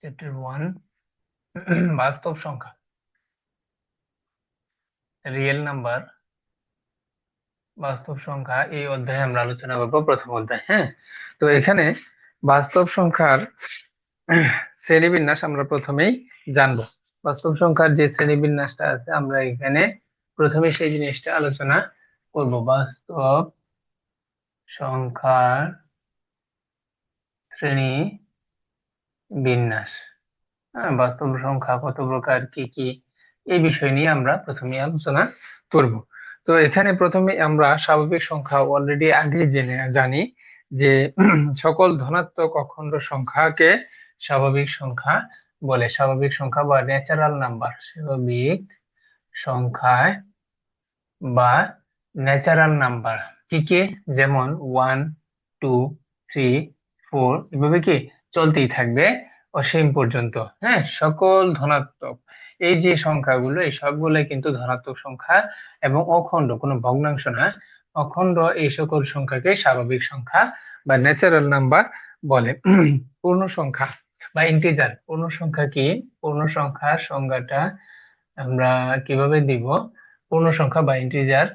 Chapter 1 বাস্তব সংখ্যা, real number, বাস্তব সংখ্যা। এই অধ্যায়ে আমরা আলোচনা করব প্রথম অধ্যায়। হ্যাঁ, তো এখানে বাস্তব সংখ্যার শ্রেণীবিন্যাস আমরা প্রথমেই জানবো। বাস্তব সংখ্যার যে শ্রেণীবিন্যাসটা আছে আমরা এখানে প্রথমে সেই জিনিসটা আলোচনা করব। বাস্তব সংখ্যার শ্রেণী বিন্যাস। বাস্তব সংখ্যা কত প্রকার, কি কি, এই বিষয় নিয়ে আমরা প্রথমে আলোচনা করব। তো এখানে প্রথমে আমরা স্বাভাবিক সংখ্যা অলরেডি আগে জানি যে সকল ধনাত্মক অখণ্ড সংখ্যাকে স্বাভাবিক সংখ্যা বলে। স্বাভাবিক সংখ্যা বা ন্যাচারাল নাম্বার, স্বাভাবিক সংখ্যায় বা ন্যাচারাল নাম্বার কি কি, যেমন 1, 2, 3, 4 এভাবে কি চলতেই থাকবে অসীম পর্যন্ত। হ্যাঁ, সকল ধনাত্মক এই যে সংখ্যাগুলো, এই সবগুলোই কিন্তু ধনাত্মক সংখ্যা এবং অখণ্ড, কোনো ভগ্নাংশ না, অখণ্ড এই সকল সংখ্যাকে স্বাভাবিক সংখ্যা বা ন্যাচারাল নাম্বার বলে। পূর্ণ সংখ্যা বা ইন্টিজার। পূর্ণ সংখ্যা কি? পূর্ণ সংখ্যার সংজ্ঞাটা আমরা কিভাবে দিব? পূর্ণ সংখ্যা বা ইন্টিজার।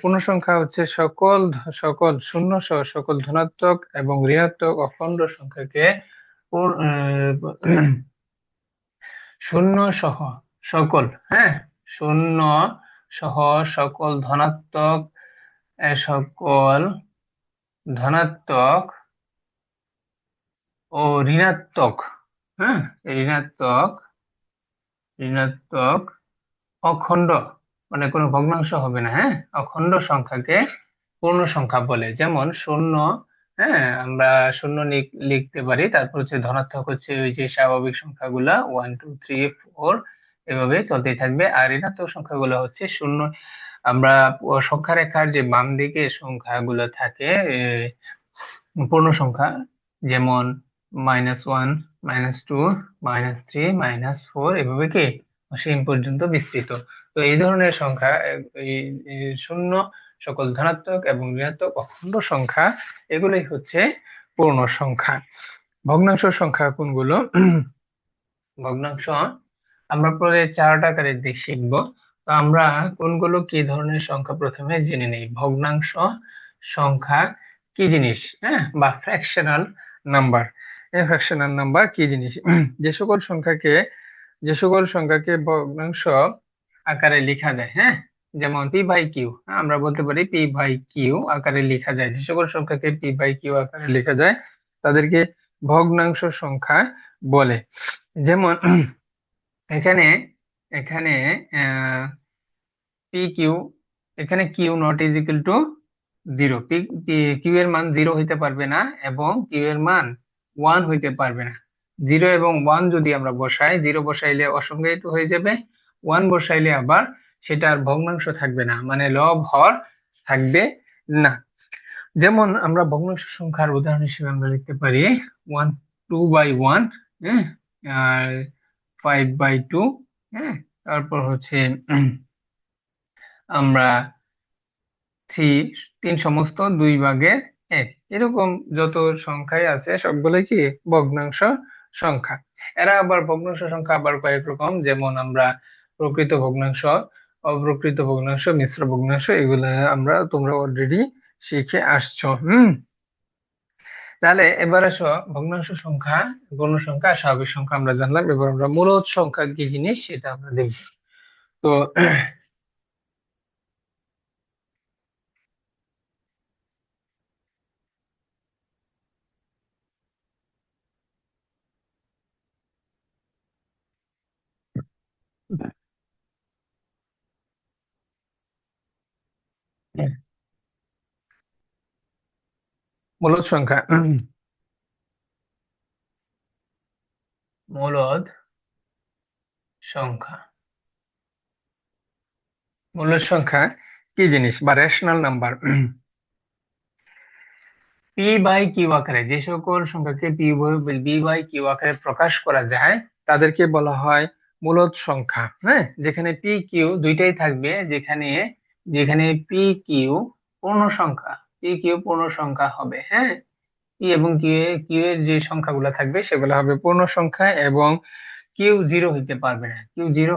পূর্ণ সংখ্যা হচ্ছে সকল সকল শূন্য সহ সকল ধনাত্মক এবং ঋণাত্মক অখণ্ড সংখ্যাকে শূন্য সহ সকল, হ্যাঁ, শূন্য সহ সকল ধনাত্মক, সকল ধনাত্মক ও ঋণাত্মক, হ্যাঁ, ঋণাত্মক ঋণাত্মক অখণ্ড, মানে কোনো ভগ্নাংশ হবে না, হ্যাঁ, অখণ্ড সংখ্যাকে পূর্ণ সংখ্যা বলে। যেমন শূন্য, হ্যাঁ, আমরা শূন্য লিখতে পারি, তারপর হচ্ছে ধনাত্মক হচ্ছে ওই যে স্বাভাবিক সংখ্যাগুলা 1, 2, 3, 4 এভাবে চলতেই থাকবে। আর ঋণাত্মক সংখ্যাগুলো হচ্ছে শূন্য। আমরা সংখ্যা রেখার যে বাম দিকে সংখ্যাগুলো থাকে পূর্ণ সংখ্যা, যেমন -1, -2, -3, -4 এভাবে কি অসীম পর্যন্ত বিস্তৃত। তো এই ধরনের সংখ্যা, এই এই শূন্য, সকল ধনাত্মক এবং ঋণাত্মক অখণ্ড সংখ্যা, এগুলোই হচ্ছে পূর্ণ সংখ্যা। ভগ্নাংশ সংখ্যা কোনগুলো? ভগ্নাংশ আমরা পরে চার্ট আকারে শিখবো। তো আমরা কোনগুলো কি ধরনের সংখ্যা প্রথমে জেনে নেই। ভগ্নাংশ সংখ্যা কি জিনিস, হ্যাঁ, বা ফ্র্যাকশনাল নাম্বার। এই ফ্র্যাকশনাল নাম্বার কি জিনিস? যে সকল সংখ্যাকে ভগ্নাংশ আকারে লেখা যায়, হ্যাঁ, যেমন পি বাই কিউ, আমরা বলতে পারি পি বাই কিউ আকারে লেখা যায়। যে সকল সংখ্যাকে পি বাই কিউ আকারে লেখা যায় তাদেরকে ভগ্নাংশ সংখ্যা বলে। যেমন এখানে এখানে পি কিউ, এখানে Q not is equal to 0। Q এর মান 0 হইতে পারবে না এবং কিউ এর মান 1 হইতে পারবে না। 0 এবং 1 যদি আমরা বসাই, 0 বসাইলে অসংজ্ঞায়িত হয়ে যাবে, 1 বসাইলে আবার সেটা আর ভগ্নাংশ থাকবে না, মানে লব হর থাকবে না। যেমন আমরা ভগ্নাংশ সংখ্যার উদাহরণ হিসেবে আমরা লিখতে পারি 2/1, হ্যাঁ, আর 5/2, হ্যাঁ, তারপর হচ্ছে আমরা 3 সমস্ত 2/1, এরকম যত সংখ্যাই আছে সবগুলোই কি ভগ্নাংশ সংখ্যা। এরা আবার ভগ্নাংশ সংখ্যা আবার কয়েক রকম, যেমন আমরা প্রকৃত ভগ্নাংশ, অপ্রকৃত ভগ্নাংশ, মিশ্র ভগ্নাংশ, এগুলা তোমরা অলরেডি শিখে আসছো। তাহলে এবার আসো ভগ্নাংশ সংখ্যা, পূর্ণ সংখ্যা আর স্বাভাবিক সংখ্যা আমরা জানলাম। এবার আমরা মূলদ সংখ্যা কি জিনিস সেটা আমরা দেখব। তো মূলদ সংখ্যা, মূলদ সংখ্যা, মূলদ সংখ্যা কি জিনিস বা rational number. P by Q আকারে যে সকল সংখ্যাকে পি বাই কিউ আকারে প্রকাশ করা যায় তাদেরকে বলা হয় মূলদ সংখ্যা। হ্যাঁ, যেখানে পি কিউ দুইটাই থাকবে, যেখানে যেখানে পি কিউ পূর্ণ সংখ্যা, পি কিউ পূর্ণ সংখ্যা হবে। হ্যাঁ, পি এবং কিউ এর যে সংখ্যাগুলো থাকবে সেগুলো হবে পূর্ণ সংখ্যা, এবং কিউ জিরো হইতে পারবে না। কিউ জিরো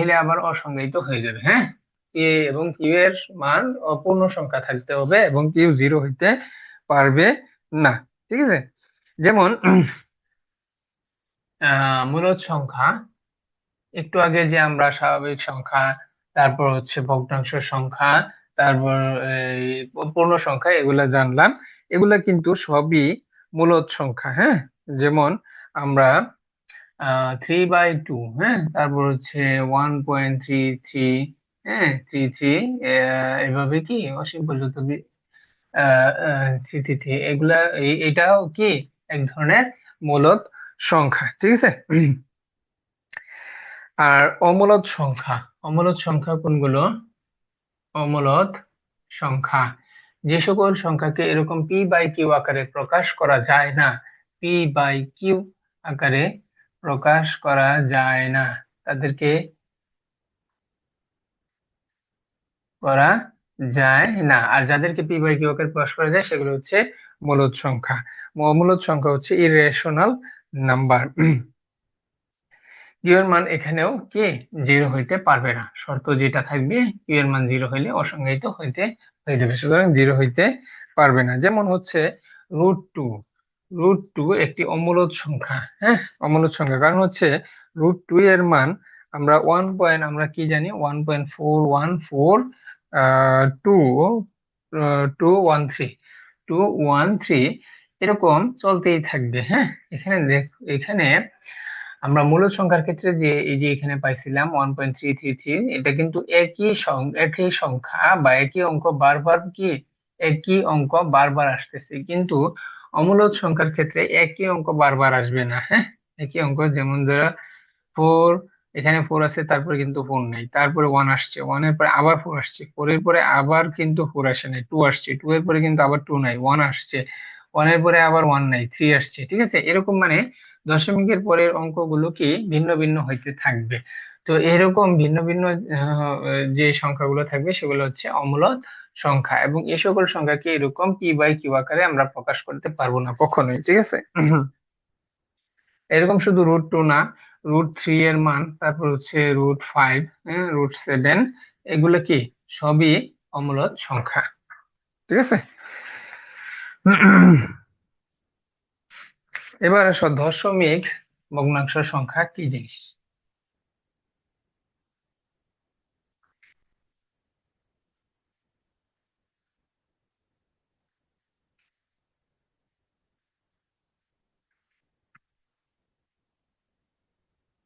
হইলে আবার অসংজ্ঞায়িত হয়ে যাবে। হ্যাঁ, এ এবং কিউ এর মান অপূর্ণ সংখ্যা থাকতে হবে এবং কিউ জিরো হইতে পারবে না। ঠিক আছে, যেমন মূলদ সংখ্যা, একটু আগে যে আমরা স্বাভাবিক সংখ্যা, তারপর হচ্ছে ভগ্নাংশ সংখ্যা, তারপর এই পূর্ণ সংখ্যা এগুলা জানলাম, এগুলা কিন্তু সবই মূলদ সংখ্যা। হ্যাঁ, যেমন আমরা 3/2, হ্যাঁ, তারপর হচ্ছে 1.33, হ্যাঁ, 33, এভাবে কি অসীম পর্যন্ত থ্রি থ্রি থ্রি, এগুলা এটাও কি এক ধরনের মূলদ সংখ্যা। ঠিক আছে, আর অমূলদ সংখ্যা, অমূলদ সংখ্যা কোনগুলো? অমূলদ সংখ্যা যে সকল সংখ্যাকে এরকম পি বাই কিউ আকারে প্রকাশ করা যায় না, পি বাই কিউ আকারে প্রকাশ করা যায় না, তাদেরকে করা যায় না। আর যাদেরকে পি বাই কিউ আকারে প্রকাশ করা যায় সেগুলো হচ্ছে মূলদ সংখ্যা। অমূলদ সংখ্যা হচ্ছে ইররেশনাল নাম্বার। কিউ এর মান এখানেও কি জিরো হইতে পারবে না, শর্ত যেটা থাকবে কিউ এর মান জিরো হইলে অসংজ্ঞায়িত হয়ে যাবে, সুতরাং জিরো হইতে পারবে না। যেমন হচ্ছে √2, √2 একটি অমূলদ সংখ্যা। হ্যাঁ, অমূলদ সংখ্যা, কারণ হচ্ছে √2 এর মান আমরা আমরা কি জানি 1.414 টু 213 213 এরকম চলতেই থাকবে। হ্যাঁ, এখানে এখানে আমরা মূলদ সংখ্যার ক্ষেত্রে যে এই যে এখানে পাইছিলাম 1.333, এটা কিন্তু একই সংখ্যা বা একই অঙ্ক বারবার কি একই অঙ্ক বারবার আসতেছে, কিন্তু অমূলদ সংখ্যার ক্ষেত্রে একই অঙ্ক বারবার আসবে না। হ্যাঁ, একই অঙ্ক, যেমন ধরো 4, এখানে 4 আছে, তারপরে কিন্তু 4 নাই, তারপরে 1 আসছে, 1 এর পরে আবার 4 আসছে, 4 এর পরে আবার কিন্তু 4 আসে নাই, 2 আসছে, 2 এর পরে কিন্তু আবার 2 নাই, 1 আসছে, 1 এর পরে আবার 1 নাই, 3 আসছে। ঠিক আছে, এরকম মানে দশমিকের পরের অঙ্কগুলো কি ভিন্ন ভিন্ন হইতে থাকবে। তো এরকম ভিন্ন ভিন্ন যে সংখ্যাগুলো থাকবে সেগুলো হচ্ছে অমূলদ সংখ্যা, এবং এই সকল সংখ্যাকে এরকম পি বাই কিউ আকারে আমরা প্রকাশ করতে পারবো না কখনোই। ঠিক আছে, এরকম শুধু √2 না, √3 এর মান, তারপর হচ্ছে √5, √7, এগুলো কি সবই অমূলদ সংখ্যা। ঠিক আছে, এবার আসো দশমিক ভগ্নাংশ সংখ্যা কি জিনিস।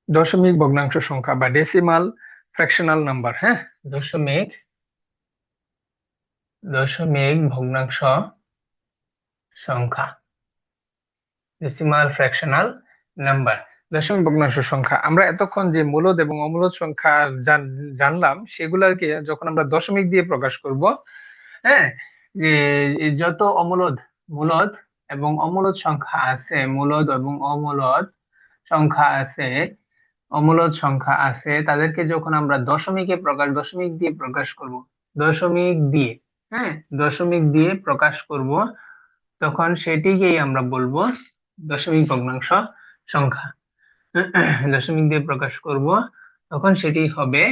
দশমিক ভগ্নাংশ সংখ্যা বা ডেসিমাল ফ্র্যাকশনাল নাম্বার। হ্যাঁ, দশমিক দশমিক ভগ্নাংশ সংখ্যা, ডেসিমাল ফ্র্যাকশনাল নাম্বার, দশমিক ভগ্নাংশ সংখ্যা। আমরা এতক্ষণ যে মূলদ এবং অমূলদ সংখ্যা জানলাম, সেগুলাকে যখন আমরা দশমিক দিয়ে প্রকাশ করব, হ্যাঁ, যে যত মূলদ এবং অমূলদ সংখ্যা আছে, মূলদ এবং সংখ্যা আছে অমূলদ সংখ্যা আছে, তাদেরকে যখন আমরা দশমিক দিয়ে প্রকাশ করব, দশমিক দিয়ে, হ্যাঁ, দশমিক দিয়ে প্রকাশ করব, তখন সেটিকেই আমরা বলবো দশমিক ভগ্নাংশ সংখ্যা। দশমিক দিয়ে প্রকাশ করব, তখন সেটি হবে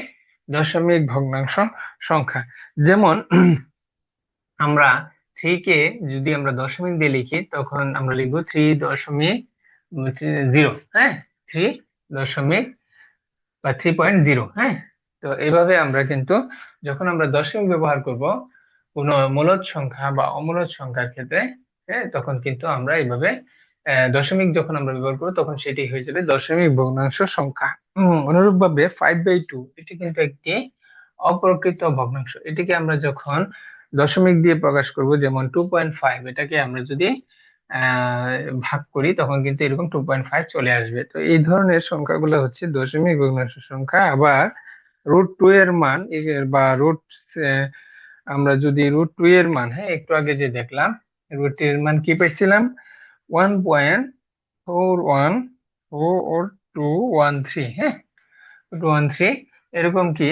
দশমিক ভগ্নাংশ সংখ্যা। যেমন আমরা 3 কে যদি আমরা দশমিক দিয়ে লিখি, তখন আমরা লিখবো 3.0, হ্যাঁ, 3 বা 3.0। হ্যাঁ, তো এইভাবে আমরা কিন্তু যখন আমরা দশমিক ব্যবহার করব কোন মূলদ সংখ্যা বা অমূলদ সংখ্যার ক্ষেত্রে, হ্যাঁ, তখন কিন্তু আমরা এইভাবে দশমিক যখন আমরা ব্যবহার করবো তখন সেটি হয়ে যাবে দশমিক ভগ্নাংশ সংখ্যা। অনুরূপভাবে 5/2, এটি কিন্তু একটি অপ্রকৃত ভগ্নাংশ। এটিকে আমরা যখন দশমিক দিয়ে প্রকাশ করব, যেমন 2.5, এটাকে আমরা যদি ভাগ করি তখন কিন্তু এরকম 2.5 চলে আসবে। তো এই ধরনের সংখ্যাগুলো হচ্ছে দশমিক ভগ্নাংশ সংখ্যা। আবার √2 এর মান বা আমরা যদি √2 এর মান, হ্যাঁ, একটু আগে যে দেখলাম √2 এর মান কি পাইছিলাম, 1.41213, হ্যাঁ, 213, এরকম কি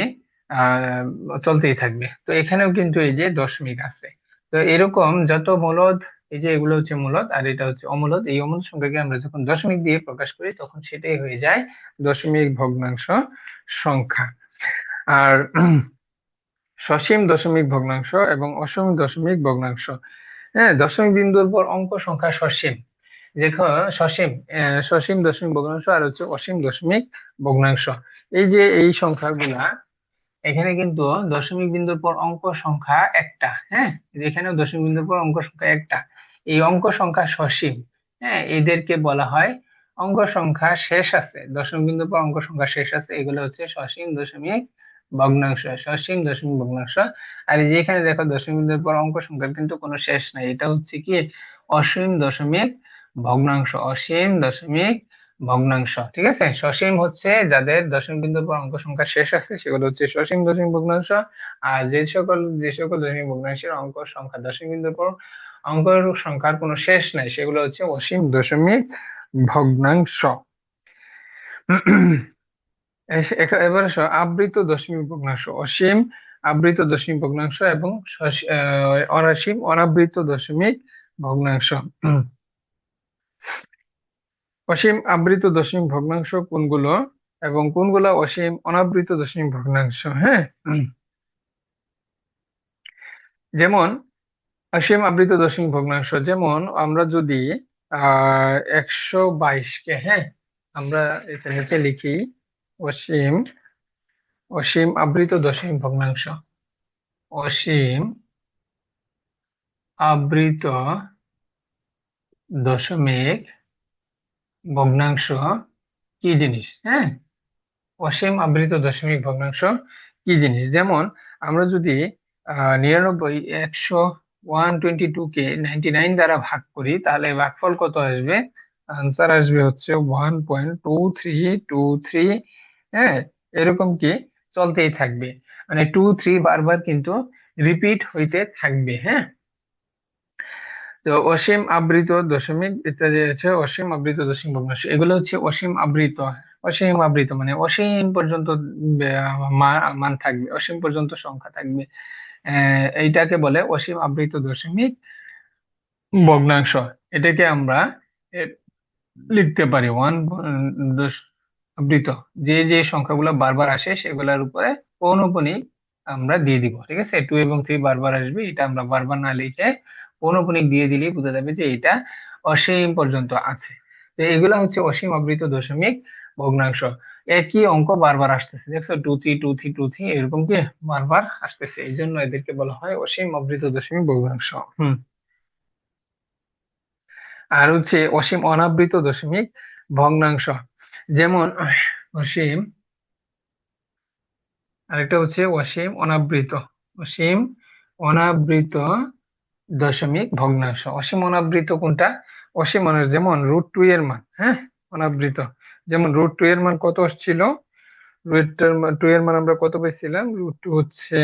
চলতেই থাকবে। তো এখানেও কিন্তু এই যে দশমিক আছে। তো এরকম যত মূলদ এই যে এগুলো হচ্ছে মূলদ আর এটা হচ্ছে অমূলদ। এই অমূলদ সংখ্যাকে আমরা যখন দশমিক দিয়ে প্রকাশ করি তখন সেটাই হয়ে যায় দশমিক ভগ্নাংশ সংখ্যা। আর সসীম দশমিক ভগ্নাংশ এবং অসীম দশমিক ভগ্নাংশ, হ্যাঁ, দশমিক বিন্দুর পর অঙ্ক সংখ্যা সসীম, দেখো সসীম, সসীম দশমিক ভগ্নাংশ আর হচ্ছে অসীম দশমিক ভগ্নাংশ। এই যে এই সংখ্যাগুলা, এখানে কিন্তু দশমিক বিন্দুর পর অঙ্ক সংখ্যা একটা, হ্যাঁ, যেখানে দশমিক বিন্দুর পর অঙ্ক সংখ্যা একটা, এই অঙ্ক সংখ্যা সসীম, হ্যাঁ, এদেরকে বলা হয় অঙ্ক সংখ্যা শেষ আছে, দশমিক বিন্দুর পর অঙ্ক সংখ্যা শেষ আছে, এগুলো হচ্ছে সসীম দশমিক ভগ্নাংশ, সসীম দশমিক ভগ্নাংশ। আর এই যে এখানে দেখো দশমিক বিন্দুর পর অঙ্ক সংখ্যার কিন্তু কোনো শেষ নাই, এটা হচ্ছে কি অসীম দশমিক ভগ্নাংশ, অসীম দশমিক ভগ্নাংশ। ঠিক আছে, সসীম হচ্ছে যাদের দশমিক বিন্দুর পর অঙ্ক সংখ্যা শেষ আছে সেগুলো হচ্ছে সসীম দশমিক ভগ্নাংশ। আর যে সকল দশমিক ভগ্নাংশের অঙ্ক সংখ্যা দশমিক বিন্দুর পর অঙ্ক সংখ্যার কোনো শেষ নাই সেগুলো হচ্ছে অসীম দশমিক ভগ্নাংশ। এবার আসো আবৃত দশমিক ভগ্নাংশ, অসীম আবৃত দশমিক ভগ্নাংশ এবং অসীম অনাবৃত দশমিক ভগ্নাংশ। অসীম আবৃত দশমিক ভগ্নাংশ কোনগুলো এবং কোনগুলো অসীম অনাবৃত দশমিক ভগ্নাংশ, হ্যাঁ। যেমন অসীম আবৃত দশমিক ভগ্নাংশ, যেমন আমরা যদি 122-কে, হ্যাঁ, আমরা এখানে নিচে লিখি অসীম, অসীম আবৃত দশমিক ভগ্নাংশ, অসীম আবৃত দশমিক ভগ্নাংশ কি জিনিস, হ্যাঁ, অসীম আবৃত দশমিক ভগ্নাংশ কি জিনিস। যেমন আমরা যদি 99 122-কে 99 দ্বারা ভাগ করি তাহলে ভাগফল কত আসবে, আনসার আসবে হচ্ছে 1.2323। হ্যাঁ, এরকম কি চলতেই থাকবে, মানে 2 3 বারবার কিন্তু রিপিট হইতে থাকবে, হ্যাঁ। তো অসীম আবৃত দশমিক ইত্যাদি আছে, অসীম আবৃত দশমিক ভগ্নাংশ, এগুলো হচ্ছে অসীম আবৃত। অসীম আবৃত মানে অসীম পর্যন্ত মান থাকবে, অসীম পর্যন্ত সংখ্যা থাকবে, এইটাকে বলে অসীম আবৃত দশমিক ভগ্নাংশ। এটাকে আমরা এ, লিখতে পারি আবৃত, যে যে সংখ্যাগুলো বারবার আসে সেগুলোর উপরে পৌনঃপুনিক আমরা দিয়ে দিব। ঠিক আছে, 2 এবং 3 বারবার আসবে, এটা আমরা বারবার না লিখে পৌনঃপুনিক দিয়ে দিলেই বোঝা যাবে যে এটা অসীম পর্যন্ত আছে। তো এগুলা হচ্ছে অসীম আবৃত দশমিক ভগ্নাংশ। একই অঙ্ক বারবার আসতেছে, দেখছো 2 3 2 3 2 3 এরকম কি বারবার আসতেছে, এই জন্য এদেরকে বলা হয় অসীম আবৃত দশমিক ভগ্নাংশ। আর হচ্ছে অসীম অনাবৃত দশমিক ভগ্নাংশ, যেমন অসীম, আরেকটা হচ্ছে অসীম অনাবৃত, অসীম অনাবৃত দশমিক ভগ্নাংশ। অসীম অনাবৃত কোনটা, অসীম যেমন √2 এর মান, হ্যাঁ, অনাবৃত, যেমন √2 এর মান কত ছিল, √2 এর মান আমরা কত পেয়েছিলাম, √2 হচ্ছে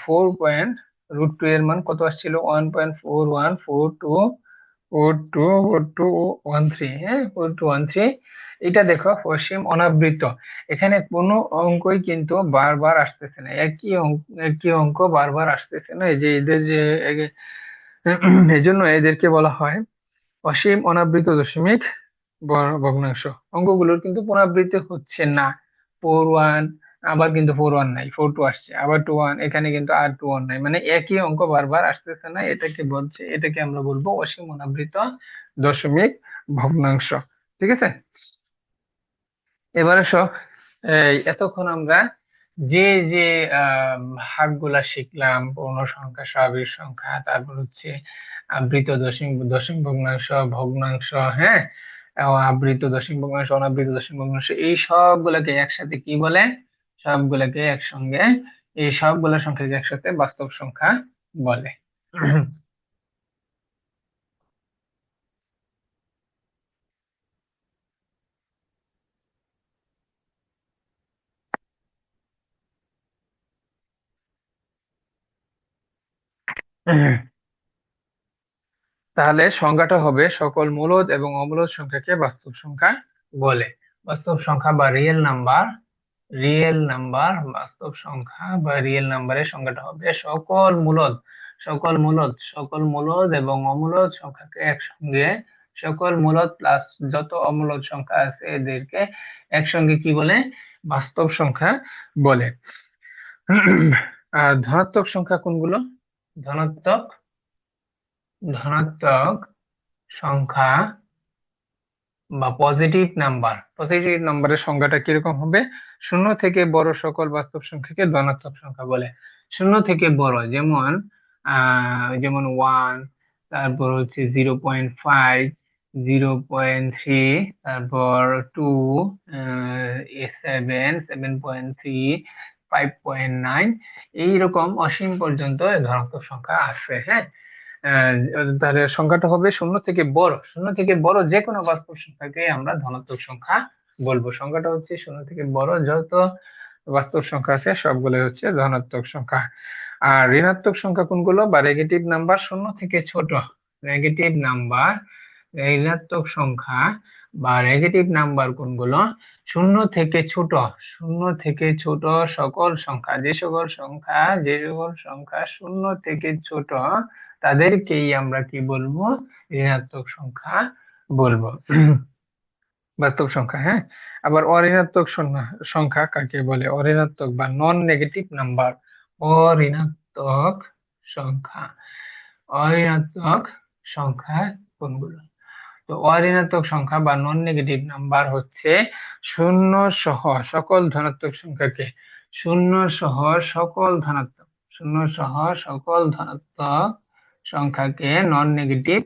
4 পয়েন্ট, √2 এর মান কত আসছিল, 1.4142424213, হ্যাঁ, 4213। এটা দেখো অসীম অনাবৃত, এখানে কোনো অঙ্কই কিন্তু বারবার আসতেছে না, একই অঙ্ক বারবার আসতেছে না, এই যে এদের যে এই জন্য এদেরকে বলা হয় অসীম অনাবৃত দশমিক ভগ্নাংশ। অঙ্কগুলোর কিন্তু পুনরাবৃত্তি হচ্ছে না, 4 1, আবার কিন্তু 4 1 নাই, 4 2 আসছে, আবার 2 1, এখানে কিন্তু আর 2 1 নাই, মানে একই অঙ্ক বারবার আসতেছে না, এটাকে বলছে, এটাকে আমরা বলবো অসীম অনাবৃত দশমিক ভগ্নাংশ। ঠিক আছে, এবার আসো, এই এতক্ষণ আমরা যে যে ভাগগুলা শিখলাম, পূর্ণ সংখ্যা, স্বাভাবিক সংখ্যা, তারপর হচ্ছে আবৃত দশমিক দশমিক ভগ্নাংশ, ভগ্নাংশ, হ্যাঁ, এবং আবৃত দশমিক ভগ্নাংশ, অনাবৃত দশমিক ভগ্নাংশ, এই সবগুলোকে একসাথে কি বলে, সবগুলোকে একসঙ্গে, এই সবগুলো সংখ্যাকে একসাথে বাস্তব সংখ্যা বলে। তাহলে সংখ্যাটা হবে সকল মূলদ এবং অমূলদ সংখ্যাকে বাস্তব সংখ্যা বলে। বাস্তব সংখ্যা বা রিয়েল নাম্বার, রিয়েল নাম্বার, বাস্তব সংখ্যা বা রিয়েল নাম্বারের সংখ্যাটা হবে সকল মূলদ সকল মূলদ এবং অমূলদ সংখ্যাকে একসঙ্গে, সকল মূলদ প্লাস যত অমূলদ সংখ্যা আছে এদেরকে একসঙ্গে কি বলে? বাস্তব সংখ্যা বলে। আর ধনাত্মক সংখ্যা কোনগুলো? ধনাত্মক ধনাত্মক সংখ্যা বা পজিটিভ নাম্বারের সংজ্ঞাটা কিরকম হবে? শূন্য থেকে বড় সকল বাস্তব সংখ্যাকে ধনাত্মক সংখ্যা বলে। শূন্য থেকে বড় যেমন যেমন 1, তারপর হচ্ছে 0.5, 0.3, তারপর 2, 7, 7.3, 5.9, এইরকম অসীম পর্যন্ত ধনাত্মক সংখ্যা আছে। হ্যাঁ, আহ, তাহলে সংখ্যাটা হবে শূন্য থেকে বড় যে কোনো বাস্তব সংখ্যাকে আমরা ধনাত্মক সংখ্যা বলবো। সংখ্যাটা হচ্ছে শূন্য থেকে বড় যত বাস্তব সংখ্যা আছে সবগুলো হচ্ছে ধনাত্মক সংখ্যা। আর ঋণাত্মক সংখ্যা কোনগুলো? বা নেগেটিভ নাম্বার, শূন্য থেকে ছোট নেগেটিভ নাম্বার, ঋণাত্মক সংখ্যা বা নেগেটিভ নাম্বার কোনগুলো? শূন্য থেকে ছোট, শূন্য থেকে ছোট সকল সংখ্যা, যে সকল সংখ্যা শূন্য থেকে ছোট তাদেরকেই আমরা কি বলবো? ঋণাত্মক সংখ্যা বলবো। বাস্তব সংখ্যা। হ্যাঁ, আবার অঋণাত্মক সংখ্যা কাকে বলে? অঋণাত্মক বা নন নেগেটিভ নাম্বার, অঋণাত্মক সংখ্যা। অঋণাত্মক সংখ্যা কোনগুলো? তো অঋণাত্মক সংখ্যা বা নন নেগেটিভ নাম্বার হচ্ছে শূন্য সহ সকল ধনাত্মক সংখ্যাকে, শূন্য সহ সকল ধনাত্মক শূন্য সহ সকল ধনাত্মক সংখ্যাকে নন নেগেটিভ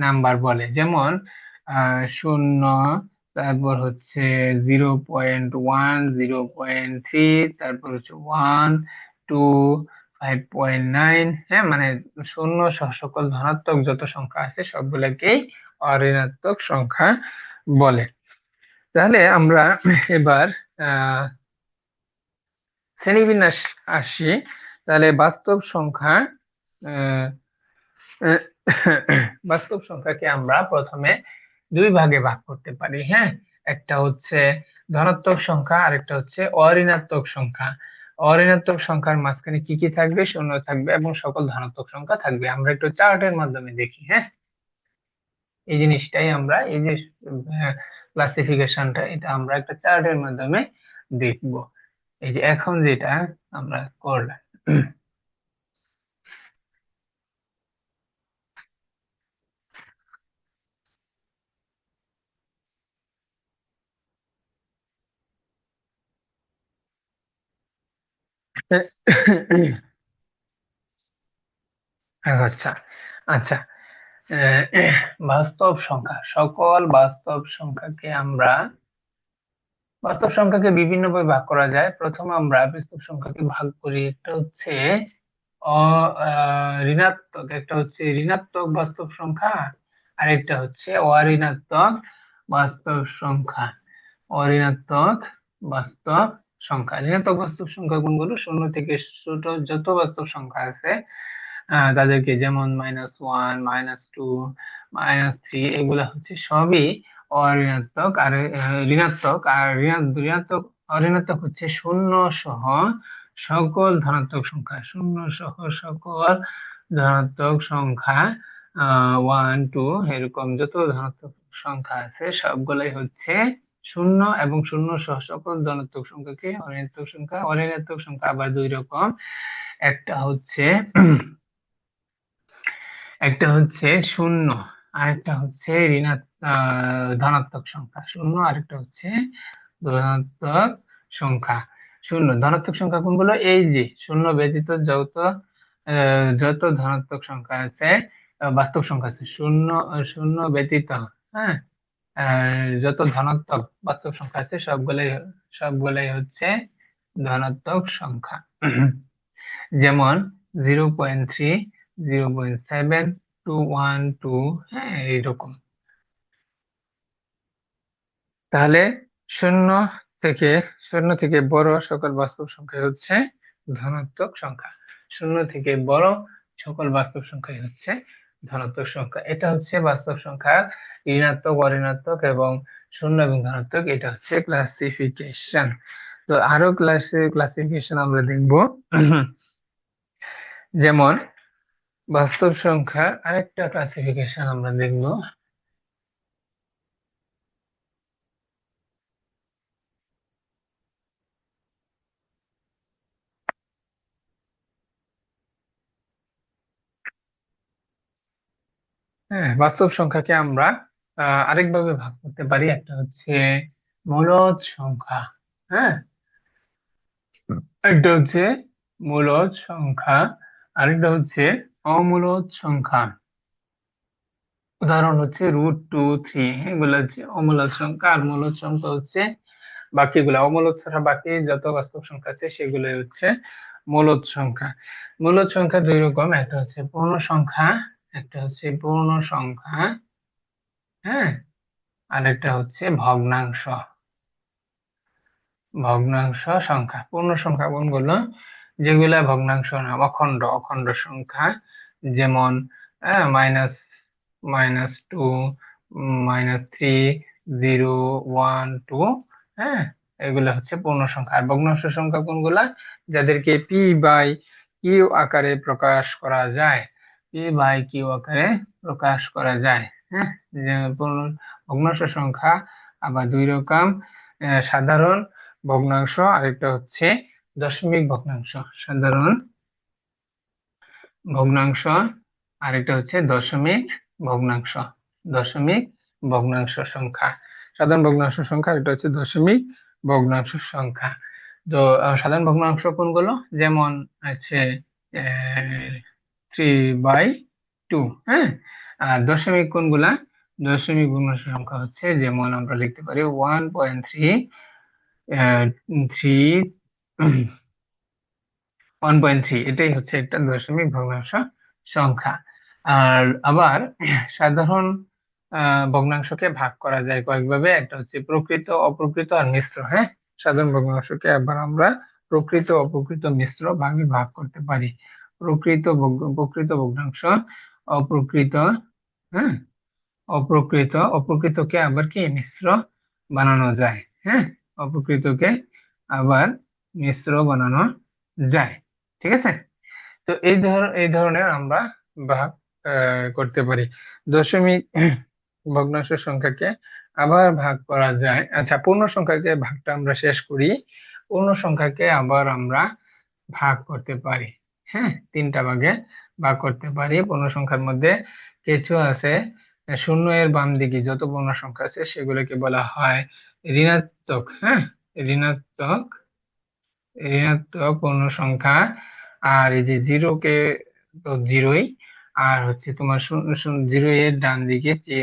নাম্বার বলে। যেমন শূন্য, তারপর হচ্ছে 0.1, 0.3, তারপর হচ্ছে 1, 2, 5.9। হ্যাঁ, মানে শূন্য সহ সকল ধনাত্মক যত সংখ্যা আছে সবগুলোকেই অঋণাত্মক সংখ্যা বলে। তাহলে আমরা এবার আহ শ্রেণীবিন্যাস আসি। তাহলে বাস্তব সংখ্যা, আহ, বাস্তব সংখ্যাকে আমরা প্রথমে দুই ভাগে ভাগ করতে পারি। হ্যাঁ, একটা হচ্ছে ধনাত্মক সংখ্যা, আরেকটা হচ্ছে অঋণাত্মক সংখ্যা। অঋণাত্মক সংখ্যার মাঝখানে কি কি থাকবে? শূন্য থাকবে এবং সকল ধনাত্মক সংখ্যা থাকবে। আমরা একটু চার্টের মাধ্যমে দেখি। হ্যাঁ, এই জিনিসটাই আমরা, এই যে ক্লাসিফিকেশনটা, এটা আমরা একটা চার্টের মাধ্যমে দেখব। এই যে এখন যেটা আমরা করলাম। আচ্ছা, আচ্ছা, বাস্তব সংখ্যা, সকল বাস্তব সংখ্যাকে বিভিন্ন ভাবে ভাগ করা যায়। প্রথম আমরা বাস্তব সংখ্যাকে ভাগ করি, একটা হচ্ছে অ ঋণাত্মক, একটা হচ্ছে ঋণাত্মক বাস্তব সংখ্যা, আরেকটা হচ্ছে অঋণাত্মক বাস্তব সংখ্যা। অঋণাত্মক বাস্তব সংখ্যা, ঋণাত্মক বাস্তব সংখ্যা কোনগুলো? শূন্য থেকে ছোট যত বাস্তব সংখ্যা আছে তাদেরকে, যেমন -1, -2, -3, এগুলা হচ্ছে সবই অঋণাত্মক। আর ঋণাত্মক, আর ঋণাত্মক অঋণাত্মক হচ্ছে শূন্য সহ সকল ধনাত্মক সংখ্যা, শূন্য সহ সকল ধনাত্মক সংখ্যা, 1, 2, এরকম যত ধনাত্মক সংখ্যা আছে সবগুলাই হচ্ছে শূন্য, এবং শূন্য সহ সকল ধনাত্মক সংখ্যাকে অঋণাত্মক সংখ্যা। অঋণাত্মক সংখ্যা আবার দুই রকম, একটা হচ্ছে একটা হচ্ছে শূন্য, আরেকটা হচ্ছে ধনাত্মক সংখ্যা। শূন্য, আরেকটা হচ্ছে ধনাত্মক সংখ্যা। শূন্য ধনাত্মক সংখ্যা কোনগুলো? এই যে শূন্য ব্যতীত যত ধনাত্মক সংখ্যা আছে, বাস্তব সংখ্যা আছে, শূন্য শূন্য ব্যতীত, হ্যাঁ, যত ধনাত্মক বাস্তব সংখ্যা আছে সবগুলাই হচ্ছে ধনাত্মক সংখ্যা। যেমন 0.3, 0.7, 212, হ্যাঁ, এইরকম। তাহলে শূন্য থেকে শূন্য থেকে বড় সকল বাস্তব সংখ্যা হচ্ছে ধনাত্মক সংখ্যা। শূন্য থেকে বড় সকল বাস্তব সংখ্যাই হচ্ছে ধনাত্মক সংখ্যা। এটা হচ্ছে বাস্তব সংখ্যা ঋণাত্মক, অঋণাত্মক এবং শূন্য এবং ধনাত্মক। এটা হচ্ছে ক্লাসিফিকেশন। তো আরো ক্লাসিফিকেশন আমরা দেখব। যেমন বাস্তব সংখ্যার আরেকটা ক্লাসিফিকেশন আমরা দেখব। হ্যাঁ, বাস্তব সংখ্যাকে আমরা আরেকভাবে ভাগ করতে পারি। একটা হচ্ছে মূলদ সংখ্যা, হ্যাঁ, একটা হচ্ছে মূলদ সংখ্যা, আরেকটা হচ্ছে অমূলদ সংখ্যা। উদাহরণ হচ্ছে √2, 3, এগুলো হচ্ছে অমূলদ সংখ্যা। আর মূলদ সংখ্যা হচ্ছে বাকিগুলো, অমূলদ ছাড়া বাকি যত বাস্তব সংখ্যা আছে সেগুলোই হচ্ছে মূলদ সংখ্যা। মূলদ সংখ্যা দুই রকম, একটা হচ্ছে পূর্ণ সংখ্যা, একটা হচ্ছে পূর্ণ সংখ্যা, হ্যাঁ, আর একটা হচ্ছে ভগ্নাংশ। ভগ্নাংশ সংখ্যা। পূর্ণ সংখ্যা কোনগুলো? যেগুলা ভগ্নাংশ না, অখণ্ড, অখণ্ড সংখ্যা, যেমন মাইনাস -2, -3, 0, 1, 2, হ্যাঁ, এগুলা হচ্ছে পূর্ণ সংখ্যা। আর ভগ্নাংশ সংখ্যা কোনগুলা? যাদেরকে পি বাই কিউ আকারে প্রকাশ করা যায়, পি বাই কিউ আকারে প্রকাশ করা যায়, হ্যাঁ। যে ভগ্নাংশ সংখ্যা আবার দুই রকম, সাধারণ ভগ্নাংশ, আরেকটা হচ্ছে দশমিক ভগ্নাংশ। সাধারণ ভগ্নাংশ, আরেকটা হচ্ছে দশমিক ভগ্নাংশ। দশমিক ভগ্নাংশ সংখ্যা, সাধারণ ভগ্নাংশ সংখ্যা, এটা হচ্ছে দশমিক ভগ্নাংশ সংখ্যা। তো সাধারণ ভগ্নাংশ কোনগুলো? যেমন আছে 3/2, হ্যাঁ। আর দশমিক কোনগুলা? দশমিক ভগ্নাংশ সংখ্যা হচ্ছে, যেমন আমরা লিখতে পারি 1.3, 3, 1.3, এটাই হচ্ছে একটা দশমিক ভগ্নাংশ সংখ্যা। আর আবার সাধারণ ভগ্নাংশকে ভাগ করা যায় কয়েকভাবে। একটা হচ্ছে প্রকৃত, অপ্রকৃত আর মিশ্র, হ্যাঁ। সাধারণ ভগ্নাংশকে আবার আমরা প্রকৃত, অপ্রকৃত, মিশ্র ভাগে ভাগ করতে পারি। প্রকৃত ভগ্নাংশ, অপ্রকৃত, হ্যাঁ, অপ্রকৃতকে আবার কি মিশ্র বানানো যায়, হ্যাঁ। অপ্রকৃতকে আবার মিশ্র বানানো যায়, ঠিক আছে। তো এই ধরনের আমরা ভাগ করতে পারি। দশমিক ভগ্নাংশ সংখ্যাকে আবার ভাগ করা যায়। আচ্ছা, পূর্ণ সংখ্যাকে ভাগটা আমরা শেষ করি। পূর্ণ সংখ্যাকে আবার আমরা ভাগ করতে পারি, হ্যাঁ, তিনটা ভাগে ভাগ করতে পারি। পূর্ণ সংখ্যার মধ্যে কিছু আছে, শূন্য এর বাম দিকে যত পূর্ণ সংখ্যা আছে সেগুলোকে বলা হয় ঋণাত্মক, হ্যাঁ, ঋণাত্মক, ঋণাত্মক পূর্ণ সংখ্যা। আর এই যে জিরোকে, তো জিরোই। আর হচ্ছে তোমার জিরো এর ডান দিকে যে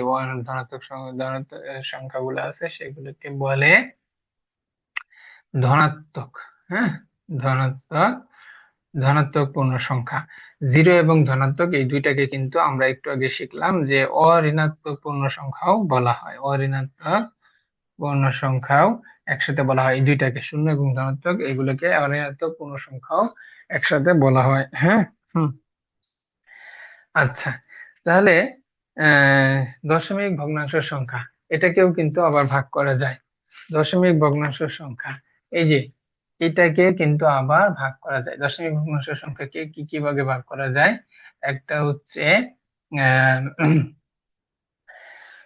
ধনাত্মক ধনাত্মক সংখ্যাগুলো আছে সেগুলোকে বলে ধনাত্মক, হ্যাঁ, ধনাত্মক, ধনাত্মক পূর্ণ সংখ্যা। জিরো এবং ধনাত্মক এই দুইটাকে কিন্তু আমরা একটু আগে শিখলাম যে অঋণাত্মক পূর্ণ সংখ্যাও বলা হয়। অঋণাত্মক পূর্ণ সংখ্যাও একসাথে বলা হয়। এই দুইটাকে, শূন্য এবং ধনাত্মক, এগুলোকে অঋণাত্মক পূর্ণ সংখ্যাও একসাথে বলা হয়, হ্যাঁ। হুম। আচ্ছা, তাহলে আহ দশমিক ভগ্নাংশ সংখ্যা, এটাকেও কিন্তু আবার ভাগ করা যায়। দশমিক ভগ্নাংশ সংখ্যা, এই যে এটাকে কিন্তু আবার ভাগ করা যায়। দশমিক ভগ্নাংশ সংখ্যাকে কি কি ভাগে ভাগ করা যায়? একটা হচ্ছে আহ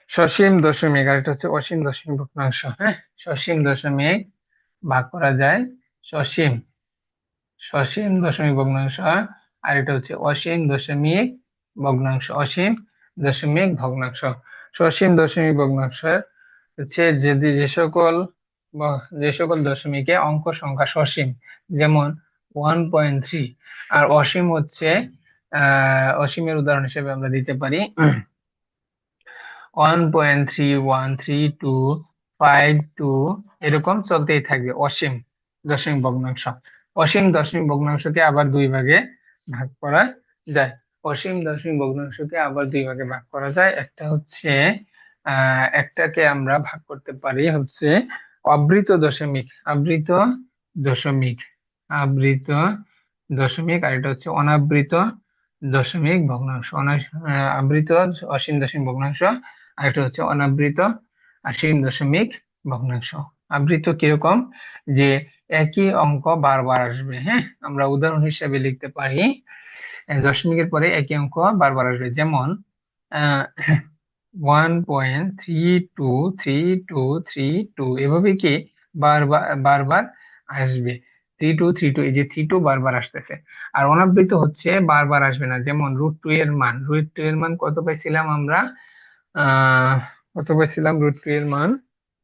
সসীম দশমিক, আর একটা হচ্ছে অসীম দশমিক ভগ্নাংশ, হ্যাঁ। সসীম দশমিক ভাগ করা যায়, সসীম, সসীম দশমিক ভগ্নাংশ। আর এটা হচ্ছে অসীম দশমিক ভগ্নাংশ, অসীম দশমিক ভগ্নাংশ। সসীম দশমিক ভগ্নাংশ হচ্ছে যদি যে সকল দশমিকে অঙ্ক সংখ্যা সসীম, যেমন 1.3। আর অসীম হচ্ছে অসীমের উদাহরণ হিসেবে আমরা দিতে পারি 1.313252, এরকম চলতেই থাকবে অসীম দশমিক ভগ্নাংশ। অসীম দশমিক ভগ্নাংশকে আবার দুই ভাগে ভাগ করা যায়। অসীম দশমিক ভগ্নাংশকে আবার দুই ভাগে ভাগ করা যায়। একটা হচ্ছে একটাকে আমরা ভাগ করতে পারি হচ্ছে আবৃত দশমিক, আবৃত দশমিক, আবৃত দশমিক। আর এটা হচ্ছে অনাবৃত দশমিক ভগ্নাংশ। আবৃত অসীম দশমিক ভগ্নাংশ, আর এটা হচ্ছে অনাবৃত অসীম দশমিক ভগ্নাংশ। আবৃত কিরকম? যে একই অঙ্ক বারবার আসবে, হ্যাঁ। আমরা উদাহরণ হিসেবে লিখতে পারি দশমিকের পরে একই অঙ্ক বারবার আসবে, যেমন 1.323232 এভাবে কি বারবার বারবার আসবে। 3232, এই যে 32 বারবার আসতেছে। আর অনাবৃত হচ্ছে বারবার আসবে না, যেমন √2 এর মান কত পাইছিলাম আমরা? আহ কত পাইছিলাম √2 এর মান?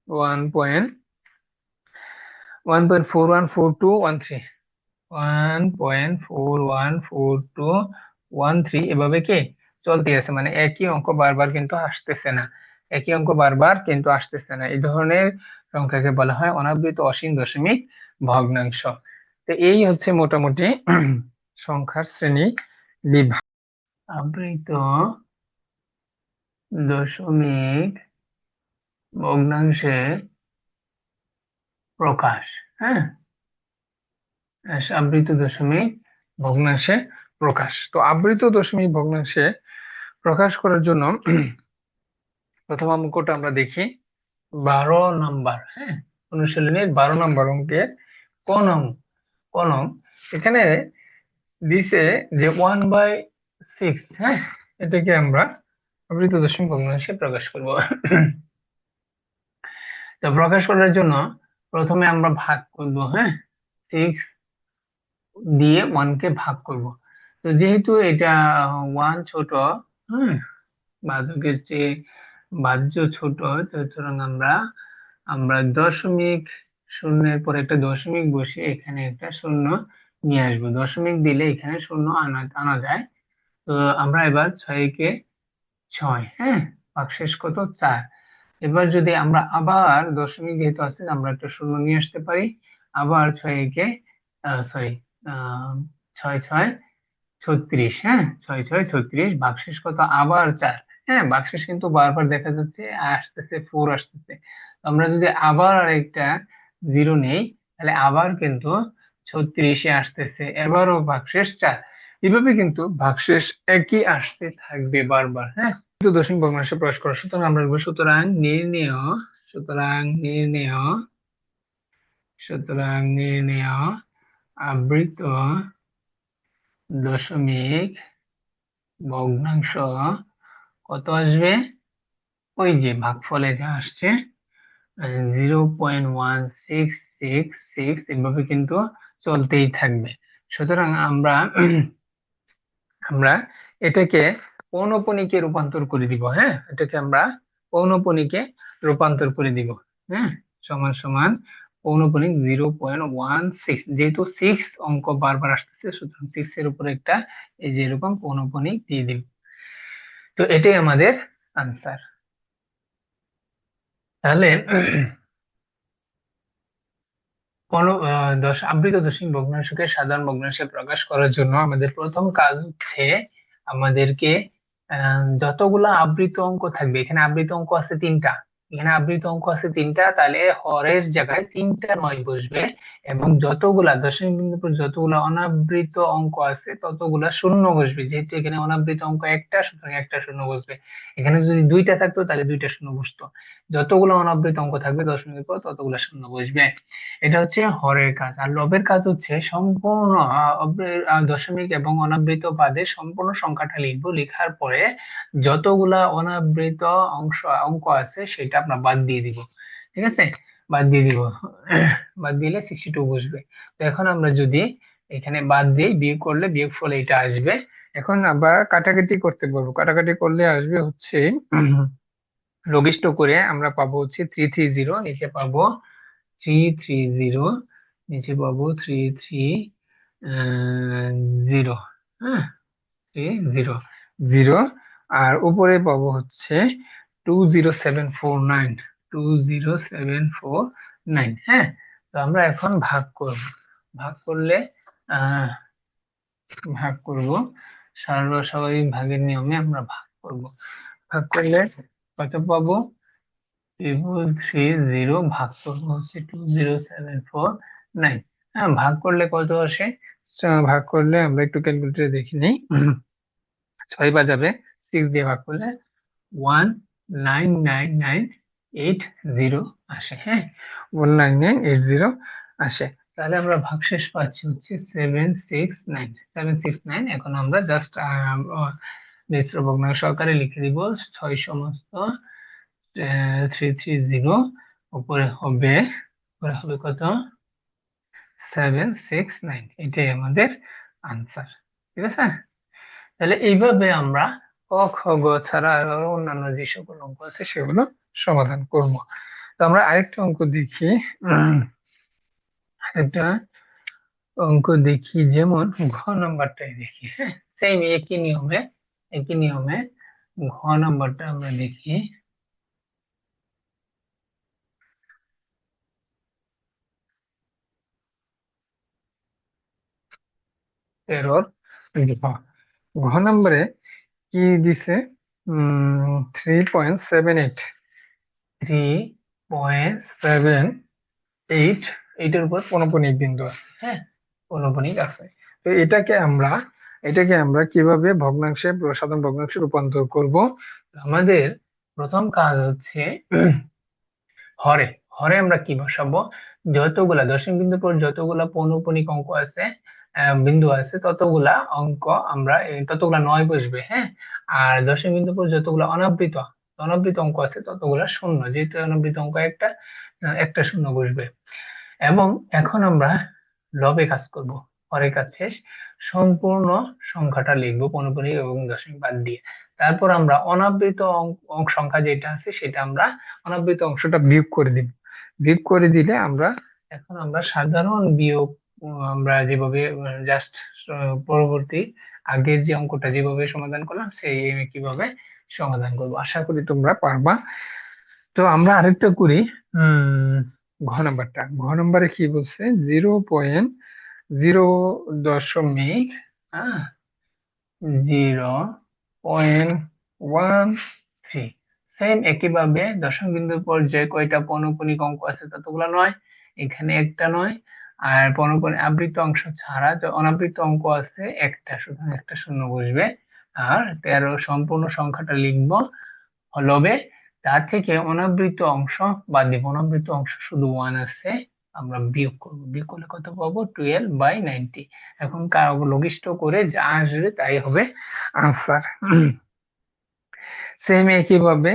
1.414213, 1.414213 এভাবে কি চলতে আছে, মানে একই অঙ্ক বারবার কিন্তু আসতেছে না, একই অঙ্ক বারবার কিন্তু আসতেছে না। এই ধরনের সংখ্যাকে বলা হয় অনাবৃত অসীম দশমিক ভগ্নাংশ। তো এই হচ্ছে মোটামুটি সংখ্যার শ্রেণী বিভাগ। আবৃত দশমিক ভগ্নাংশের প্রকাশ। হ্যাঁ, আবৃত দশমিক ভগ্নাংশে প্রকাশ। তো আবৃত দশমিক ভগ্নাংশে প্রকাশ করার জন্য প্রথম অঙ্কটা আমরা দেখি। 12 নাম্বার, হ্যাঁ, অনুশীলনীর 12 নাম্বার অঙ্কের ক নং এখানে দিছে যে 1/6, হ্যাঁ, এটাকে আমরা আবৃত দশমিক ভগ্নাংশে প্রকাশ করব। তো প্রকাশ করার জন্য প্রথমে আমরা ভাগ করব, হ্যাঁ, 6 দিয়ে 1 কে ভাগ করব। তো যেহেতু এটা 1 ছোট, হ্যাঁ, ভাজকের চেয়ে ভাজ্য ছোট, সুতরাং আমরা আমরা দশমিক শূন্যের পর একটা দশমিক বসিয়ে এখানে একটা শূন্য নিয়ে আসবো। দশমিক দিলে এখানে শূন্য আনা আনা যায়। তো আমরা এবার 6 কে 6, হ্যাঁ, ভাগশেষ কত? 4। এবার যদি আমরা আবার দশমিক যেহেতু আছে, আমরা একটা শূন্য নিয়ে আসতে পারি। আবার 6 কে সরি, 6 6 36, হ্যাঁ, 6 6 36, ভাগশেষ কত? আবার 4। হ্যাঁ, ভাগশেষ কিন্তু বারবার দেখা যাচ্ছে আসতেছে, 4 আসতেছে। আমরা যদি আবার আরেকটা 0 নেই, তাহলে আবার কিন্তু 36 আসতেছে, এবারও ভাগশেষ 4। এভাবে কিন্তু ভাগশেষ একই আসতে থাকবে বারবার। হ্যাঁ, তো দশমিক ভগ্নাংশে প্রকাশ করা, সুতরাং আমরা লিখব সুতরাং নির্ণেয় আবৃত দশমিক ভগ্নাংশ কত আসবে? ওই যে ভাগফলে যা আসছে 0.1666, এভাবে কিন্তু চলতেই থাকবে। সুতরাং আমরা আমরা এটাকে পৌনঃপুনিকে রূপান্তর করে দিব। হ্যাঁ, এটাকে আমরা পৌনঃপুনিকে রূপান্তর করে দিব। হ্যাঁ, সমান সমান পৌনঃপুনিক 0.16, যেহেতু 6 অঙ্ক বারবার আসতেছে, সুতরাং 6 এর উপরে একটা এই যে এরকম পৌনঃপুনিক দিয়ে দিব। তো এটাই আমাদের আনসার। তাহলে আবৃত দশমিক ভগ্নাংশকে সাধারণ ভগ্নাংশে প্রকাশ করার জন্য আমাদের প্রথম কাজ হচ্ছে আমাদেরকে যতগুলা আবৃত অঙ্ক থাকবে, এখানে আবৃত অঙ্ক আছে 3টা, তাহলে হরের জায়গায় 3টা 9 বসবে, এবং যতগুলা দশমিক বিন্দুর পর যতগুলা অনাবৃত অঙ্ক আছে ততগুলা শূন্য বসবে। যেহেতু এখানে অনাবৃত অঙ্ক একটা, সুতরাং একটা শূন্য বসবে। এখানে যদি 2টা থাকতো তাহলে 2টা শূন্য বসতো। যতগুলো অনাবৃত অঙ্ক থাকবে দশমিকের পর ততগুলা শূন্য বসবে। এটা হচ্ছে হরের কাজ। আর লবের কাজ হচ্ছে সম্পূর্ণ দশমিক এবং অনাবৃত বাদে সম্পূর্ণ সংখ্যাটা লিখবো, লেখার পরে যতগুলা অনাবৃত অঙ্ক আছে সেটা আমরা বাদ দিয়ে দিব। ঠিক আছে, বাদ দিয়ে দিব। বাদ দিলে 62 বসবে। তো এখন আমরা যদি এখানে বাদ দিই, বিয়োগ করলে বিয়োগ ফলে এটা আসবে। এখন আবার কাটাকাটি করতে পারবো, কাটাকাটি করলে আসবে হচ্ছে লঘিষ্ঠ করে আমরা পাবো হচ্ছে 330, নিচে পাবো 330, নিচে পাবো 330, হ্যাঁ, 300 আর উপরে পাবো হচ্ছে 20749, 20749। হ্যাঁ, তো আমরা এখন ভাগ করব। ভাগ করলে আহ ভাগ করব সর্বস্বাভাবিক ভাগের নিয়মে আমরা ভাগ করব। ভাগ করলে কত পাবো? 330 ভাগ করবো হচ্ছে 20749। হ্যাঁ, ভাগ করলে কত আসে? ভাগ করলে আমরা একটু ক্যালকুলেটরে দেখে নিই। 6 বাজাবে, 6 দিয়ে ভাগ করলে 1999980 আসে। হ্যাঁ, 19980 আসে। তাহলে আমরা ভাগশেষ পাচ্ছি হচ্ছে 769 এখন আমরা জাস্ট মিশ্র ভগ্নাংশ আকারে লিখে দিব 6 সমস্ত 330 উপরে হবে কত 769 এটাই আমাদের আনসার। ঠিক আছে, তাহলে এইভাবে আমরা ক খ গ ছাড়া আরো অন্যান্য যে সকল অঙ্ক আছে সেগুলো সমাধান করব। তো আমরা আরেকটা অঙ্ক দেখি। আরেকটা অঙ্ক দেখি, যেমন ঘ নাম্বারটাই দেখি। হ্যাঁ, সেম একই নিয়মে ঘ নাম্বারটা আমরা দেখি। এরর ঘ ঘ নাম্বারে কি দিছে 3.78 3.78 এইটার উপর পৌনঃপুনিক বিন্দু আছে। হ্যাঁ, পৌনঃপুনিক আছে। তো এটাকে আমরা কিভাবে ভগ্নাংশে সাধারণ ভগ্নাংশে রূপান্তর করব? আমাদের প্রথম কাজ হচ্ছে হরে হরে আমরা কি বসাবো, যতগুলা দশমিক বিন্দুর পর যতগুলা পৌনঃপুনিক অঙ্ক আছে, বিন্দু আছে, ততগুলা অঙ্ক আমরা ততগুলা নয় বসবে। হ্যাঁ, আর দশমিক বিন্দুর পর যতগুলা অনাবৃত অনাবৃত অঙ্ক আছে ততগুলা শূন্য, যেহেতু অনাবৃত অঙ্ক একটা, একটা শূন্য বসবে। এবং এখন আমরা লবে কাজ করব, পরে কাজ শেষ। সম্পূর্ণ সংখ্যাটা লিখবো পৌনঃপুনিক এবং দশমিক বাদ দিয়ে। তারপর আমরা অনাবৃত সংখ্যা যেটা আছে সেটা আমরা অনাবৃত অংশটা বিয়োগ করে দিব। বিয়োগ করে দিলে আমরা সাধারণ বিয়োগ আমরা যেভাবে জাস্ট পরবর্তী আগের যে অঙ্কটা যেভাবে সমাধান করলাম সেই কিভাবে সমাধান করব, আশা করি তোমরা পারবা। তো আমরা আরেকটা করি। উম ঘ নাম্বারে কি বলছে, 0.0 হ্যাঁ 0.13। সেম একইভাবে দশম বিন্দুর পর যে কয়টা পৌনঃপুনিক অঙ্ক আছে ততগুলো নয়, এখানে একটা নয়। আর পৌনঃপুনিক আবৃত অংশ ছাড়া যে অনাবৃত অঙ্ক আছে একটা, শুধু একটা শূন্য বসবে। আর 13 সম্পূর্ণ সংখ্যাটা লিখবো লবে, তার থেকে অনাবৃত অংশ বাদ দিব। অনাবৃত অংশ শুধু 1 আছে, আমরা বিয়োগ করব। বিয়োগ করলে কত পাবো, 12/90। এখন লঘিষ্ঠ করে যা আসবে তাই হবে আনসার। সেম একইভাবে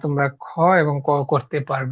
তোমরা খ এবং ক করতে পারবে।